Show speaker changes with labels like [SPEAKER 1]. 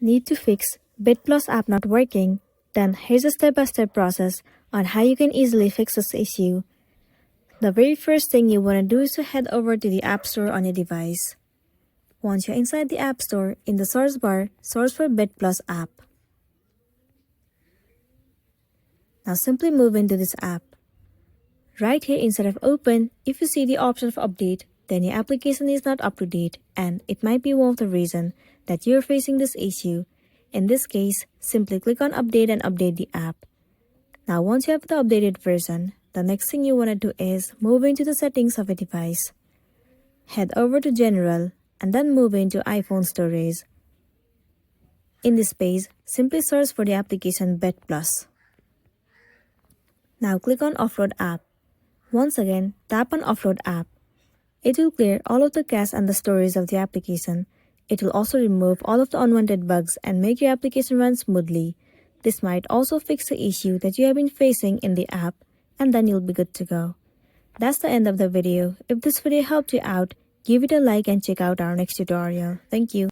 [SPEAKER 1] Need to fix BitPlus app not working? Then here's a step-by-step process on how you can easily fix this issue. The very first thing you want to do is to head over to the App Store on your device. Once you're inside the App Store, in the search bar, search for BitPlus app. Now simply move into this app. Right here instead of open, if you see the option of update, then your application is not up to date and it might be one of the reasons that you're facing this issue. In this case, simply click on update and update the app. Now once you have the updated version, the next thing you want to do is move into the settings of a device. Head over to general and then move into iPhone storage. In this page, simply search for the application BitPlus. Now click on Offload app. Once again, tap on Offload app. It will clear all of the cache and the storage of the application. It will also remove all of the unwanted bugs and make your application run smoothly. This might also fix the issue that you have been facing in the app, and then you'll be good to go. That's the end of the video. If this video helped you out, give it a like and check out our next tutorial. Thank you.